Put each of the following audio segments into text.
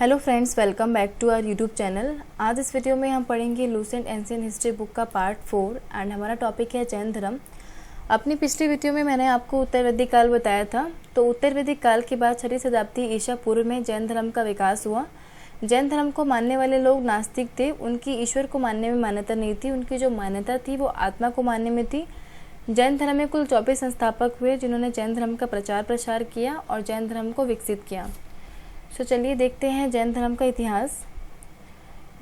Hello friends, welcome back to our YouTube channel. आज इस video में हम पढ़ेंगे लूसेंट एंशिएंट हिस्ट्री बुक का पार्ट 4 एंड हमारा टॉपिक है जैन धर्म। अपनी पिछली वीडियो में मैंने आपको उत्तर वैदिक काल बताया था। तो उत्तर वैदिक काल के बाद 6वीं शताब्दी ईसा पूर्व में जैन धर्म का विकास हुआ। जैन धर्म को मानने वाले लोग नास्तिक थे, उनकी ईश्वर को मानने में मान्यता नहीं थी। उनकी जो मान्यता थी वो आत्मा को मानने में थी। जैन धर्म में कुल 24 संस्थापक हुए जिन्होंने जैन धर्म का प्रचार प्रसार किया और जैन धर्म को विकसित किया। तो चलिए देखते हैं जैन धर्म का इतिहास।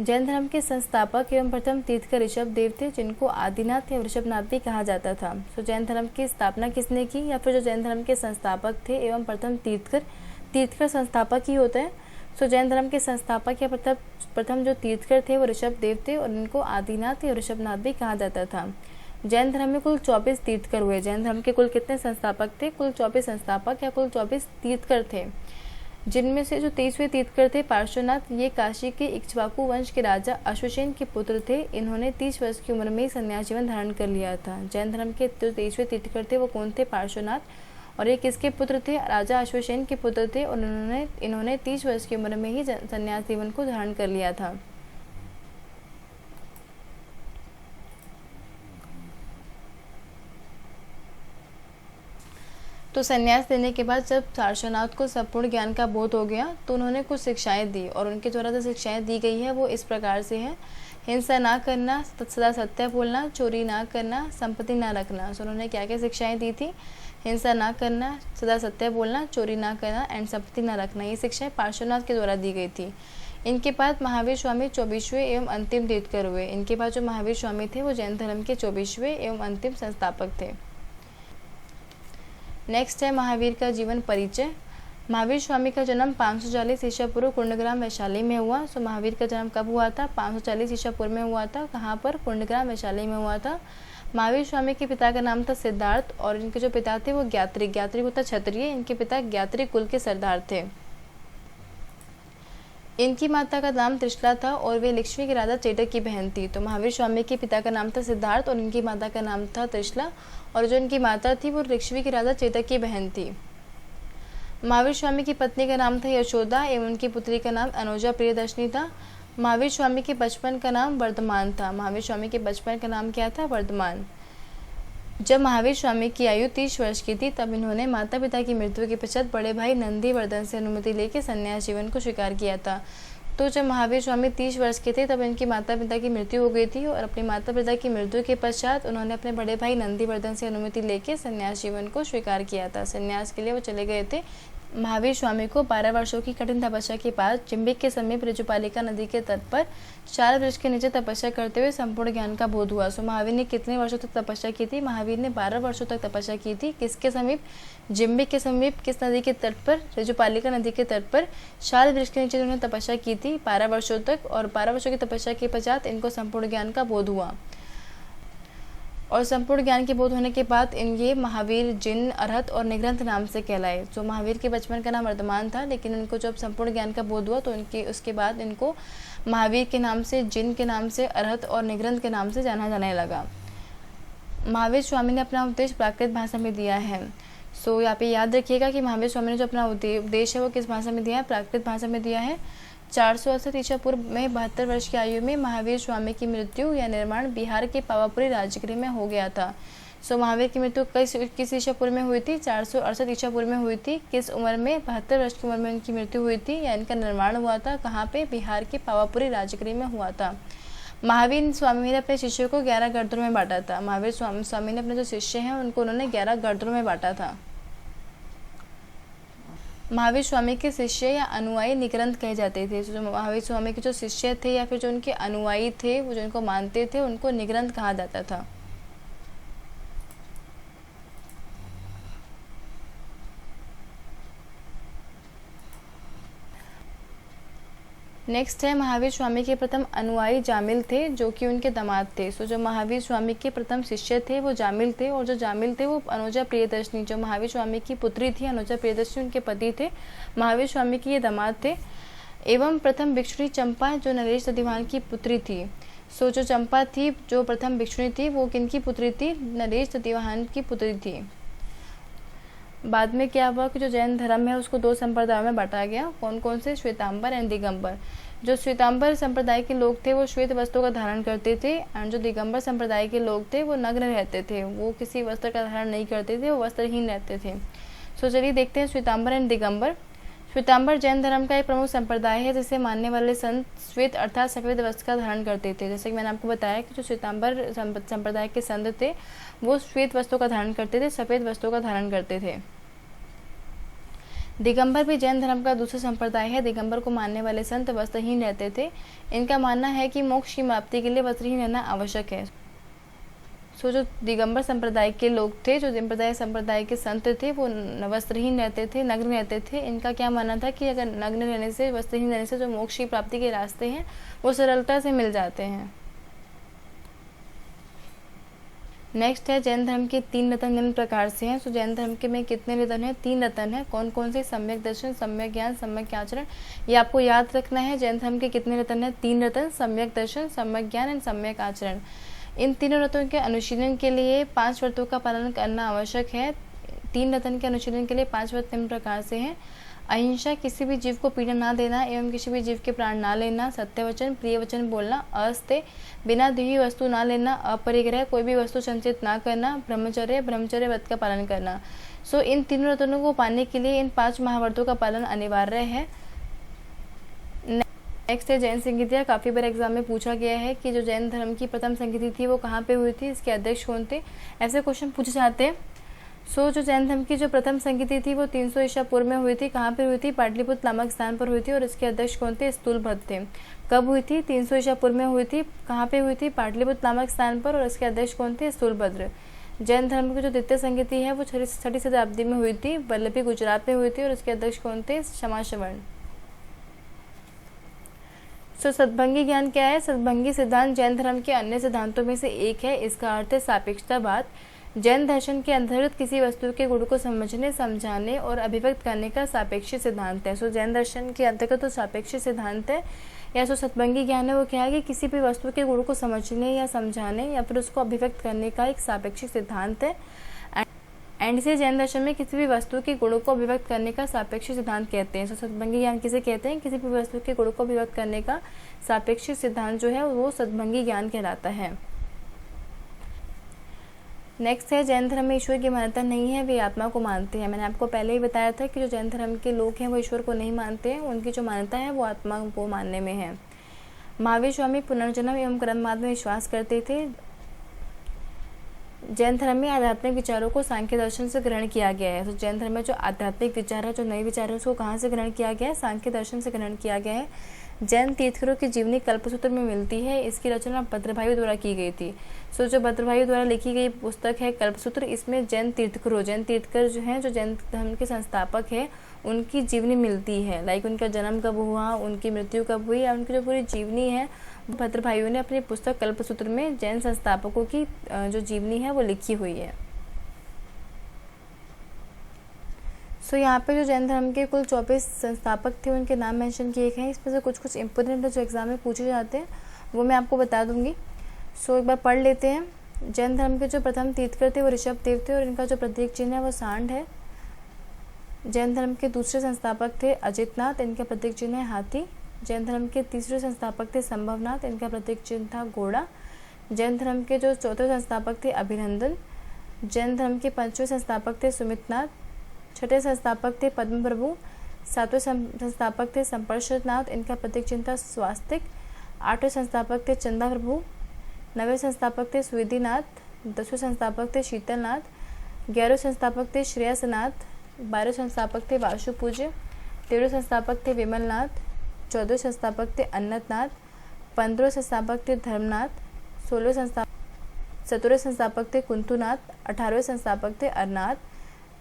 जैन धर्म के संस्थापक एवं प्रथम तीर्थकर ऋषभ देव थे, जिनको आदिनाथ या वृषभनाथ भी कहा जाता था। तो जैन धर्म की स्थापना किसने की, या फिर जो जैन धर्म के संस्थापक थे एवं प्रथम तीर्थकर संस्थापक ही होते हैं। तो जैन धर्म के संस्थापक या प्रथम जो तीर्थकर थे वो ऋषभ देव थे और इनको आदिनाथ या वृषभनाथ भी कहा जाता था। जैन धर्म में कुल 24 तीर्थकर हुए। जैन धर्म के कुल कितने संस्थापक थे? कुल 24 संस्थापक या कुल 24 तीर्थकर थे, जिनमें से जो 23वें तीर्थकर थे पार्श्वनाथ, ये काशी के इक्ष्वाकु वंश के राजा अश्वसेन के पुत्र थे। इन्होंने 30 वर्ष की उम्र में ही संन्यास जीवन धारण कर लिया था। जैन धर्म के जो 23वें तीर्थकर थे वो कौन थे? पार्श्वनाथ। और ये किसके पुत्र थे? राजा अश्वसेन के पुत्र थे और इन्होंने 30 वर्ष की उम्र में ही संन्यास जीवन को धारण कर लिया था। तो संन्यास लेने के बाद जब पार्श्वनाथ को संपूर्ण ज्ञान का बोध हो गया तो उन्होंने कुछ शिक्षाएं दी, और उनके द्वारा जो शिक्षाएं दी गई है वो इस प्रकार से है। हिंसा ना करना, सदा सत्य बोलना, चोरी ना करना, संपत्ति ना रखना। तो उन्होंने क्या क्या शिक्षाएं दी थी? हिंसा ना करना, सदा सत्य बोलना, चोरी ना करना एंड संपत्ति ना रखना। ये शिक्षाएं पार्श्वनाथ के द्वारा दी गई थी। इनके बाद महावीर स्वामी 24वें एवं अंतिम तीर्थकर हुए। इनके बाद जो महावीर स्वामी थे वो जैन धर्म के 24वें एवं अंतिम संस्थापक थे। नेक्स्ट है महावीर का जीवन परिचय। महावीर स्वामी का जन्म 540 ईसा पूर्व कुंडग्राम वैशाली में हुआ। सो महावीर का जन्म कब हुआ था? 540 ईसा पूर्व में हुआ था। कहाँ पर? कुंडग्राम वैशाली में हुआ था। महावीर स्वामी के पिता का नाम था सिद्धार्थ और इनके जो पिता थे वो ज्ञात्री होता क्षत्रिय। इनके पिता ज्ञात्री कुल के सरदार थे। इनकी माता का नाम त्रिशला था और वे लक्ष्मी के राजा चेटक की बहन थी। तो महावीर स्वामी के पिता का नाम था सिद्धार्थ और इनकी माता का नाम था त्रिशला, और जो इनकी माता थी वो लक्ष्मी के राजा चेटक की बहन थी। महावीर स्वामी की पत्नी का नाम था यशोदा एवं उनकी पुत्री का नाम अनुजा प्रियदर्शनी था। महावीर स्वामी के बचपन का नाम वर्धमान था। महावीर स्वामी के बचपन का नाम क्या था? वर्धमान। जब महावीर स्वामी की आयु 30 वर्ष की थी तब इन्होंने माता पिता की मृत्यु के पश्चात बड़े भाई नंदीवर्धन से अनुमति लेकर संन्यास जीवन को स्वीकार किया था। तो जब महावीर स्वामी 30 वर्ष के थे तब इनकी माता पिता की मृत्यु हो गई थी और अपने माता पिता की मृत्यु के पश्चात उन्होंने अपने बड़े भाई नंदीवर्धन से अनुमति लेकर संन्यास जीवन को स्वीकार किया था। संन्यास के लिए वो चले गए थे। महावीर स्वामी को 12 वर्षों की कठिन तपस्या के बाद चिंबिक के समीप ऋजुपालिका नदी के तट पर 4 वृक्ष के नीचे तपस्या करते हुए संपूर्ण ज्ञान का बोध हुआ। सो महावीर ने कितने वर्षों तक तपस्या की थी? महावीर ने 12 वर्षों तक तपस्या की थी। किसके समीप? जिम्बिक के समीप। किस नदी के तट पर? ऋजुपालिका नदी के तट पर 4 वृक्ष के नीचे उन्होंने तपस्या की थी 12 वर्षों तक, और 12 वर्षों की तपस्या के पश्चात इनको संपूर्ण ज्ञान का बोध हुआ। और संपूर्ण ज्ञान के बोध होने के बाद ये महावीर जिन, अरहत और निग्रंथ नाम से कहलाए। तो महावीर के बचपन का नाम वर्धमान था, लेकिन इनको जब संपूर्ण ज्ञान का बोध हुआ तो उसके बाद इनको महावीर के नाम से, जिन के नाम से, अरहत और निग्रंथ के नाम से जाना जाने लगा। महावीर स्वामी ने अपना उपदेश प्राकृत भाषा में दिया है। सो यहाँ पे याद रखिएगा कि महावीर स्वामी ने जो अपना उपदेश है वो किस भाषा में दिया है? प्राकृत भाषा में दिया है। 468 ईसा पूर्व में 72 वर्ष की आयु में महावीर स्वामी की मृत्यु या निर्माण बिहार के पावापुरी राजगृह में हो गया था। सो महावीर की मृत्यु किस ईसा पूर्व में हुई थी? 468 ईसा पूर्व में हुई थी। किस उम्र में? 72 वर्ष की उम्र में इनकी मृत्यु हुई थी या इनका निर्माण हुआ था। कहाँ पे? बिहार के पावापुरी राजगृह में हुआ था। महावीर स्वामी ने अपने शिष्यों को 11 गर्दनों में बांटा था। महावीर स्वामी ने अपने जो शिष्य हैं उनको उन्होंने 11 गर्दनों में बांटा था। महावीर स्वामी के शिष्य या अनुयायी निग्रंथ कहे जाते थे। जो महावीर स्वामी के जो शिष्य थे या फिर जो उनके अनुयायी थे, वो जो इनको मानते थे, उनको निग्रंथ कहा जाता था। नेक्स्ट है महावीर स्वामी के प्रथम अनुयायी जामिल थे, जो कि उनके दामाद थे। सो जो महावीर स्वामी के प्रथम शिष्य थे वो जामिल थे, और जो जामिल थे वो अनुजा प्रियदर्शनी, जो महावीर स्वामी की पुत्री थी अनुजा प्रियदर्शनी, उनके पति थे। महावीर स्वामी के ये दामाद थे। एवं प्रथम भिक्षुणी चंपा जो नरेश दधिवान की पुत्री थी। सो जो चंपा थी, जो प्रथम भिक्षुणी थी, वो किनकी पुत्री थी? नरेश दधिवान की पुत्री थी। बाद में क्या हुआ कि जो जैन धर्म है उसको दो संप्रदायों में बांटा गया। कौन कौन से? श्वेतांबर एंड दिगंबर। जो श्वेतांबर संप्रदाय के लोग थे वो श्वेत वस्त्रों का धारण करते थे, एंड जो दिगंबर संप्रदाय के लोग थे वो नग्न रहते थे, वो किसी वस्त्र का धारण नहीं करते थे, वो वस्त्रहीन रहते थे। सो चलिए देखते हैं श्वेतांबर एंड दिगंबर। श्वेतांबर जैन धर्म का एक प्रमुख संप्रदाय है जिसे मानने वाले संत श्वेत अर्थात सफेद वस्त्र का धारण करते थे। जैसे कि मैंने आपको बताया कि जो श्वेतांबर संप्रदाय के संत थे वो श्वेत वस्त्रों का धारण करते थे, सफेद वस्त्रों का धारण करते थे। दिगंबर भी जैन धर्म का दूसरा संप्रदाय है। दिगंबर को मानने वाले संत वस्त्रहीन रहते थे। इनका मानना है कि मोक्ष की प्राप्ति के लिए वस्त्रहीन रहना आवश्यक है। सो जो दिगंबर संप्रदाय के लोग थे, जो संप्रदाय के संत थे, वो वस्त्रहीन रहते थे, नग्न रहते थे। इनका क्या मानना था कि अगर नग्न रहने से, वस्त्रहीन रहने से जो मोक्ष की प्राप्ति के रास्ते हैं वो सरलता से मिल जाते हैं। नेक्स्ट है जैन धर्म के 3 रत्न निम्न प्रकार से हैं। सो जैन धर्म के में कितने रत्न हैं? 3 रत्न हैं। कौन कौन से? सम्यक दर्शन, सम्यक ज्ञान, सम्यक आचरण। ये आपको याद रखना है। जैन धर्म के कितने रत्न हैं? 3 रत्न, सम्यक दर्शन, सम्यक ज्ञान एंड सम्यक आचरण। इन तीनों रत्नों के अनुशीलन के लिए 5 व्रतों का पालन करना आवश्यक है। 3 रत्न के अनुशीलन के लिए 5 व्रत निम्न प्रकार से हैं। अहिंसा, किसी भी जीव को पीड़ा ना देना एवं किसी भी जीव के प्राण ना लेना। सत्यवचन, प्रिय वचन बोलना। अस्ते, बिना दी हुई वस्तु ना लेना। अपरिग्रह, कोई भी वस्तु संचित ना करना। ब्रह्मचर्य, ब्रह्मचर्य व्रत का पालन करना। सो इन तीनों रत्नों को पाने के लिए इन 5 महाव्रतों का पालन अनिवार्य है। नेक्स्ट है जैन संगीतियाँ। काफ़ी बार एग्जाम में पूछा गया है कि जो जैन धर्म की प्रथम संगीति थी वो कहाँ पे हुई थी, इसके अध्यक्ष कौन थे, ऐसे क्वेश्चन पूछे जाते हैं। सो जो जैन धर्म की जो प्रथम संगीति थी वो 300 ईसा पूर्व में हुई थी। कहाँ पे हुई थी? पाटलिपुत्र नामक स्थान पर हुई थी, और इसके अध्यक्ष कौन थे? स्थूलभद्र थे। कब हुई थी? 300 ईसा पूर्व में हुई थी। कहाँ पे हुई थी? पाटलिपुत्र नामक स्थान पर, और इसके अध्यक्ष कौन थे? स्थूलभद्र। जैन धर्म की जो द्वितीय संगीति है वो 6वीं शताब्दी में हुई थी, वल्लभी गुजरात में हुई थी, और इसके अध्यक्ष कौन थे? क्षमाश्रवण। सो सद्भंगी ज्ञान क्या है? सद्भंगी सिद्धांत जैन धर्म के अन्य सिद्धांतों में से एक है। इसका अर्थ है सापेक्षतावाद। जैन दर्शन के अंतर्गत किसी वस्तु के गुण को समझने, समझाने और अभिव्यक्त करने का सापेक्षिक सिद्धांत है। सो जैन दर्शन के अंतर्गत तो सापेक्षिक सिद्धांत है, या जो सद्भंगी ज्ञान है वो क्या है कि किसी भी वस्तु के गुण को समझने या समझाने या फिर उसको अभिव्यक्त करने का एक सापेक्षिक सिद्धांत है। एंड से जैन दर्शन में किसी भी वस्तु के गुणों को अभिव्यक्त करने का सापेक्षिक सिद्धांत कहते हैं। सो सद्भंगी ज्ञान किसे कहते हैं? किसी भी वस्तु के गुणों को अभिव्यक्त करने का सापेक्षिक सिद्धांत जो है वो सद्भंगी ज्ञान कहलाता है। नेक्स्ट है जैन धर्म में ईश्वर की मान्यता नहीं है, वे आत्मा को मानते हैं। मैंने आपको पहले ही बताया था कि जो जैन धर्म के लोग हैं वो ईश्वर को नहीं मानते हैं, उनकी जो मान्यता है वो आत्मा को मानने में है। महावीर स्वामी पुनर्जन्म एवं कर्मवाद में विश्वास करते थे। जैन धर्म में आध्यात्मिक विचारों को सांख्य दर्शन से ग्रहण किया गया है। तो जैन धर्म में जो आध्यात्मिक विचार है, जो नए विचार है, उसको कहाँ से ग्रहण किया गया है? सांख्य दर्शन से ग्रहण किया गया है। जैन तीर्थंकरों की जीवनी कल्पसूत्र में मिलती है। इसकी रचना भद्रभायु द्वारा की गई थी। सो जो भद्रभायु द्वारा लिखी गई पुस्तक है कल्पसूत्र, इसमें जैन तीर्थंकर जो हैं, जो जैन धर्म के संस्थापक हैं, उनकी जीवनी मिलती है। लाइक उनका जन्म कब हुआ, उनकी मृत्यु कब हुई, या उनकी जो पूरी जीवनी है भद्रभायु ने अपनी पुस्तक कल्पसूत्र में जैन संस्थापकों की जो जीवनी है वो लिखी हुई है। सो यहाँ पे जो जैन धर्म के कुल 24 संस्थापक थे उनके नाम मेंशन किए गए हैं। इसमें से कुछ इंपॉर्टेंट जो एग्जाम में पूछे जाते हैं वो मैं आपको बता दूंगी। सो एक बार पढ़ लेते हैं। जैन धर्म के जो प्रथम तीर्थंकर थे वो ऋषभ देव थे, और इनका जो प्रतीक चिन्ह है वो सांड है। जैन धर्म के दूसरे संस्थापक थे अजितनाथ, इनका प्रतीक चिन्ह है हाथी। जैन धर्म के तीसरे संस्थापक थे संभवनाथ, इनका प्रतीक चिन्ह था घोड़ा। जैन धर्म के जो चौथे संस्थापक थे अभिनंदन। जैन धर्म के पांचवें संस्थापक थे सुमितनाथ। छठे संस्थापक थे पद्म प्रभु। सातवें संस्थापक थे संपर्शनाथ, इनका प्रतीक चिन्ह था स्वास्तिक। आठवें संस्थापक थे चंदा प्रभु। नवें संस्थापक थे सुविधिनाथ। 10वें संस्थापक थे शीतलनाथ। 11वें संस्थापक थे श्रेयसनाथ। 12वें संस्थापक थे वाशुपूज्य। 13वें संस्थापक थे विमलनाथ। 14वें संस्थापक थे अन्नतनाथ। 15वें संस्थापक थे धर्मनाथ। 17वें संस्थापक थे कुंतुनाथ। 18वें संस्थापक थे अरनाथ।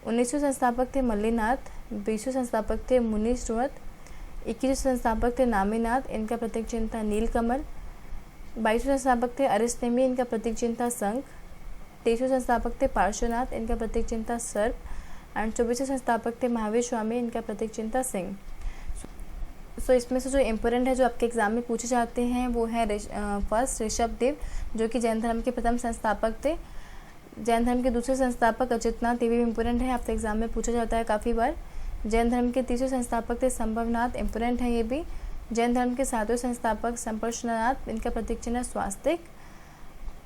19वें संस्थापक थे मल्लीनाथ। 20वें संस्थापक थे मुनि श्रुवत। 21वें संस्थापक थे नामीनाथ, इनका प्रतीक चिन्ह था नीलकमल। 22वें संस्थापक थे अरिष्टेमी, इनका प्रतीक चिन्ह था शंख। 23वें संस्थापक थे पार्श्वनाथ, इनका प्रतीक चिन्ह था सर्प। एंड 24वें संस्थापक थे महावीर स्वामी, इनका प्रतीक चिन्ह था सिंह। सो इसमें से जो इम्पोर्टेंट है जो आपके एग्जाम में पूछे जाते हैं वो है फर्स्ट ऋषभ देव, जो कि जैन धर्म के प्रथम संस्थापक थे। जैन धर्म के दूसरे संस्थापक अच्युतनाथ, ये भी इम्पोर्टेंट है, आपसे एग्जाम में पूछा जाता है काफ़ी बार। जैन धर्म के तीसरे संस्थापक थे संभवनाथ, इम्पोर्टेंट है ये भी। जैन धर्म के सातवें संस्थापक संप्रश्ननाथ, इनका प्रतीक चिन्ह है स्वास्तिक।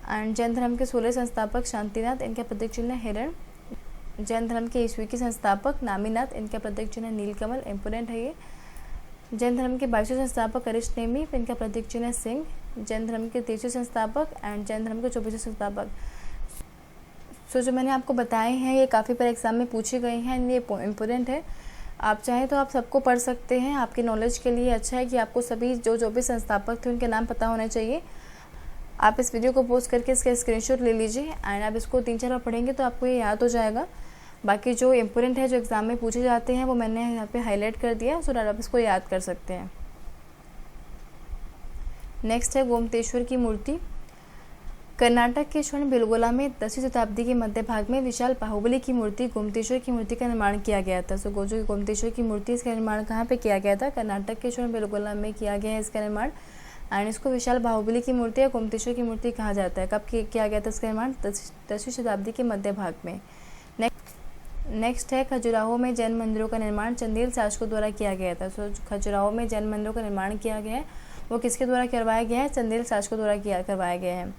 एंड जैन धर्म के 16 संस्थापक शांतिनाथ, इनका प्रतीक चिन्ह है हिरण। जैन धर्म के 21वें संस्थापक नामीनाथ, इनका प्रतीक चिन्ह है नीलकमल, इम्पोर्टेंट है ये। जैन धर्म के 22वें संस्थापक अरिष्टनेमी, इनका प्रतीक चिन्ह है सिंह। जैन धर्म के 23वें संस्थापक एंड जैन धर्म के 24वें संस्थापक। सो जो मैंने आपको बताए हैं ये काफ़ी बार एग्जाम में पूछे गए हैं, ये इम्पोर्टेंट है। आप चाहें तो आप सबको पढ़ सकते हैं, आपके नॉलेज के लिए अच्छा है कि आपको सभी जो भी संस्थापक थे उनके नाम पता होने चाहिए। आप इस वीडियो को पोस्ट करके इसका स्क्रीनशॉट ले लीजिए एंड आप इसको 3-4 बार पढ़ेंगे तो आपको ये याद हो जाएगा। बाकी जो इम्पोर्टेंट है, जो एग्ज़ाम में पूछे जाते हैं, वो मैंने यहाँ पे हाईलाइट कर दिया सो दैट आप इसको याद कर सकते हैं। नेक्स्ट है गोमतेश्वर की मूर्ति। कर्नाटक के स्वर्ण बेलगोला में 10वीं शताब्दी के मध्य भाग में विशाल बाहुबली की मूर्ति गोमतेश्वर की मूर्ति का निर्माण किया गया था। सो जो गोमतेश्वर की मूर्ति, इसका निर्माण कहाँ पे किया गया था? कर्नाटक के स्वर्ण बेलगोला में किया गया है इसका निर्माण। एंड इसको विशाल बाहुबली की मूर्ति या गोमतेश्वर की मूर्ति कहा जाता है। कब किया गया था इसका निर्माण? 10वीं शताब्दी के मध्य भाग में। नेक्स्ट है खजुराहो में जैन मंदिरों का निर्माण चंदेल शासकों द्वारा किया गया था। सो खजुराहो में जैन मंदिरों का निर्माण किया गया है, वो किसके द्वारा करवाया गया है? चंदेल शासकों द्वारा करवाया गया है।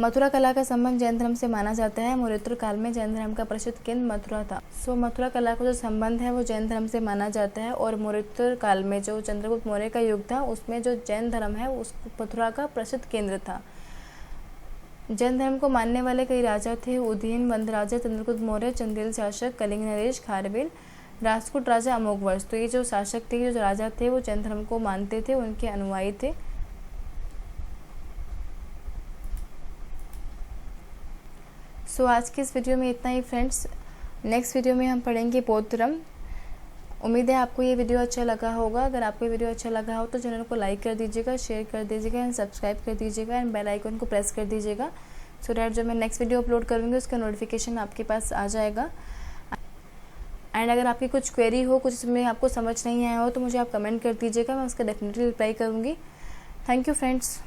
मथुरा कला का संबंध जैन धर्म से माना जाता है। मौर्योत्तर काल में जैन धर्म का प्रसिद्ध केंद्र मथुरा था। सो मथुरा कला का जो संबंध है वो जैन धर्म से माना जाता है। और मौर्योत्तर काल में जो चंद्रगुप्त मौर्य का युग था उसमें जो जैन धर्म है उस मथुरा का प्रसिद्ध केंद्र था। जैन धर्म को मानने वाले कई राजा थे। उदयन वंदराजा, चंद्रगुप्त मौर्य, चंदेल शासक, कलिंग नरेश, खारवेल, राजपूत राजा, अमोघवर्ष। तो ये जो शासक थे, जो राजा थे, वो जैन धर्म को मानते थे, उनके अनुयायी थे। सो आज की इस वीडियो में इतना ही फ्रेंड्स। नेक्स्ट वीडियो में हम पढ़ेंगे बौद्ध धर्म। उम्मीद है आपको ये वीडियो अच्छा लगा होगा। अगर आपको ये वीडियो अच्छा लगा हो तो चैनल को लाइक कर दीजिएगा, शेयर कर दीजिएगा एंड सब्सक्राइब कर दीजिएगा एंड बेल आइकन को प्रेस कर दीजिएगा सो डैट जो मैं नेक्स्ट वीडियो अपलोड करूँगी उसका नोटिफिकेशन आपके पास आ जाएगा। एंड अगर आपकी कुछ क्वेरी हो, कुछ इसमें आपको समझ नहीं आया हो तो मुझे आप कमेंट कर दीजिएगा, मैं उसका डेफिनेटली रिप्लाई करूँगी। Thank you friends.